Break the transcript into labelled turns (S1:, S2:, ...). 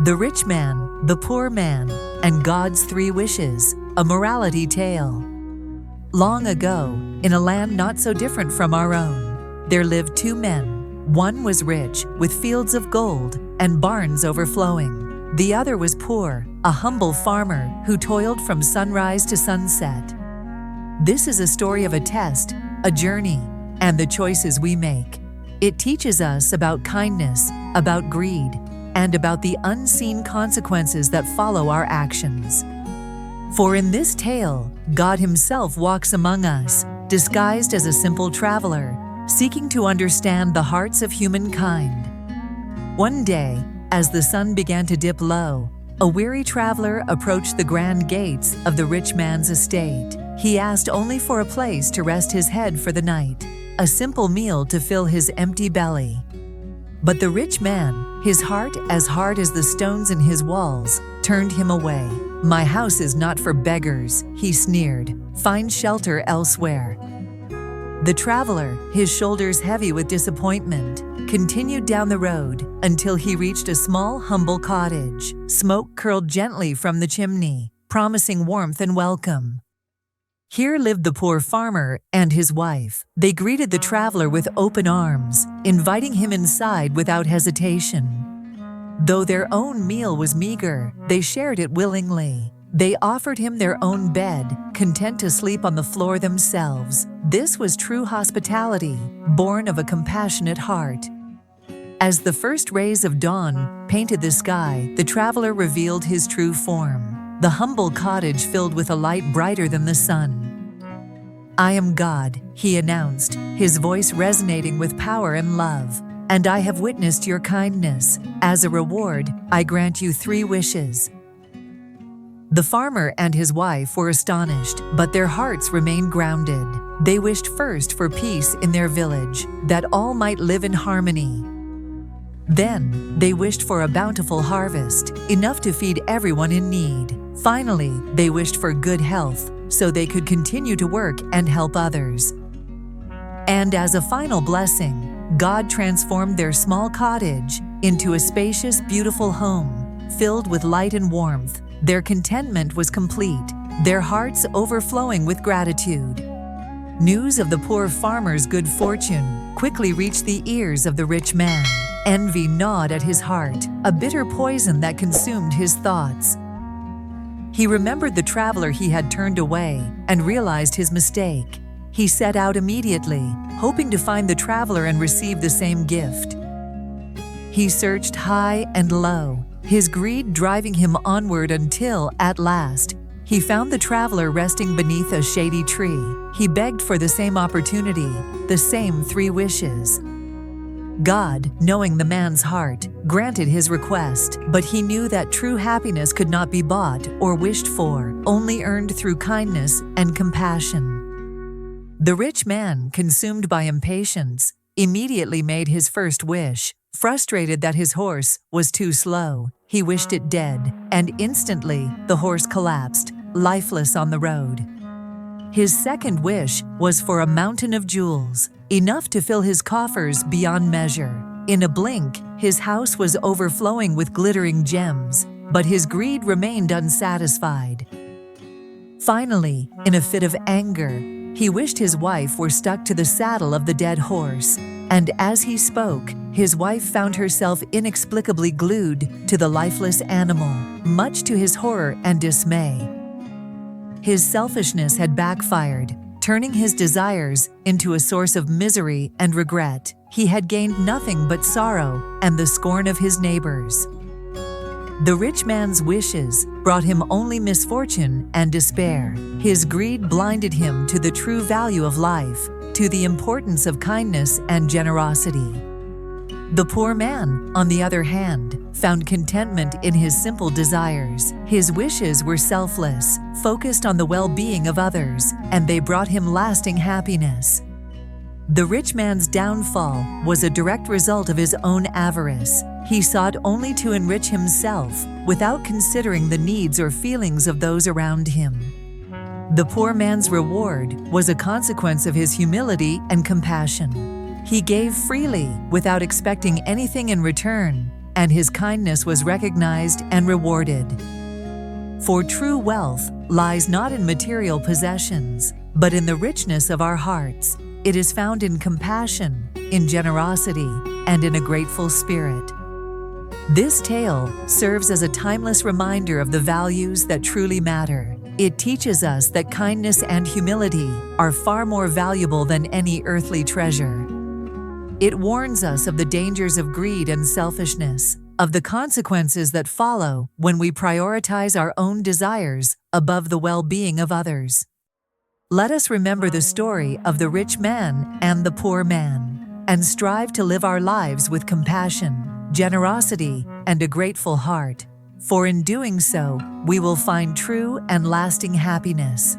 S1: The Rich Man, the Poor Man, and God's Three Wishes, a morality tale. Long ago, in a land not so different from our own, there lived two men. One was rich, with fields of gold and barns overflowing. The other was poor, a humble farmer who toiled from sunrise to sunset. This is a story of a test, a journey, and the choices we make. It teaches us about kindness, about greed, and about the unseen consequences that follow our actions. For in this tale, God Himself walks among us, disguised as a simple traveler, seeking to understand the hearts of humankind. One day, as the sun began to dip low, a weary traveler approached the grand gates of the rich man's estate. He asked only for a place to rest his head for the night, a simple meal to fill his empty belly. But the rich man, his heart as hard as the stones in his walls, turned him away. "My house is not for beggars," he sneered. "Find shelter elsewhere." The traveler, his shoulders heavy with disappointment, continued down the road until he reached a small, humble cottage. Smoke curled gently from the chimney, promising warmth and welcome. Here lived the poor farmer and his wife. They greeted the traveler with open arms, inviting him inside without hesitation. Though their own meal was meager, they shared it willingly. They offered him their own bed, content to sleep on the floor themselves. This was true hospitality, born of a compassionate heart. As the first rays of dawn painted the sky, the traveler revealed his true form. The humble cottage filled with a light brighter than the sun. "I am God," he announced, his voice resonating with power and love, "and I have witnessed your kindness. As a reward, I grant you 3 wishes." The farmer and his wife were astonished, but their hearts remained grounded. They wished first for peace in their village, that all might live in harmony. Then, they wished for a bountiful harvest, enough to feed everyone in need. Finally, they wished for good health, so they could continue to work and help others. And as a final blessing, God transformed their small cottage into a spacious, beautiful home, filled with light and warmth. Their contentment was complete, their hearts overflowing with gratitude. News of the poor farmer's good fortune quickly reached the ears of the rich man. Envy gnawed at his heart, a bitter poison that consumed his thoughts. He remembered the traveler he had turned away and realized his mistake. He set out immediately, hoping to find the traveler and receive the same gift. He searched high and low, his greed driving him onward until, at last, he found the traveler resting beneath a shady tree. He begged for the same opportunity, the same 3 wishes. God, knowing the man's heart, granted his request, but he knew that true happiness could not be bought or wished for, only earned through kindness and compassion. The rich man, consumed by impatience, immediately made his first wish. Frustrated that his horse was too slow, he wished it dead, and instantly the horse collapsed, lifeless on the road. His second wish was for a mountain of jewels, enough to fill his coffers beyond measure. In a blink, his house was overflowing with glittering gems, but his greed remained unsatisfied. Finally, in a fit of anger, he wished his wife were stuck to the saddle of the dead horse, and as he spoke, his wife found herself inexplicably glued to the lifeless animal, much to his horror and dismay. His selfishness had backfired, turning his desires into a source of misery and regret. He had gained nothing but sorrow and the scorn of his neighbors. The rich man's wishes brought him only misfortune and despair. His greed blinded him to the true value of life, to the importance of kindness and generosity. The poor man, on the other hand, found contentment in his simple desires. His wishes were selfless, focused on the well-being of others, and they brought him lasting happiness. The rich man's downfall was a direct result of his own avarice. He sought only to enrich himself without considering the needs or feelings of those around him. The poor man's reward was a consequence of his humility and compassion. He gave freely without expecting anything in return, and his kindness was recognized and rewarded. For true wealth lies not in material possessions, but in the richness of our hearts. It is found in compassion, in generosity, and in a grateful spirit. This tale serves as a timeless reminder of the values that truly matter. It teaches us that kindness and humility are far more valuable than any earthly treasure. It warns us of the dangers of greed and selfishness, of the consequences that follow when we prioritize our own desires above the well-being of others. Let us remember the story of the rich man and the poor man, and strive to live our lives with compassion, generosity, and a grateful heart. For in doing so, we will find true and lasting happiness.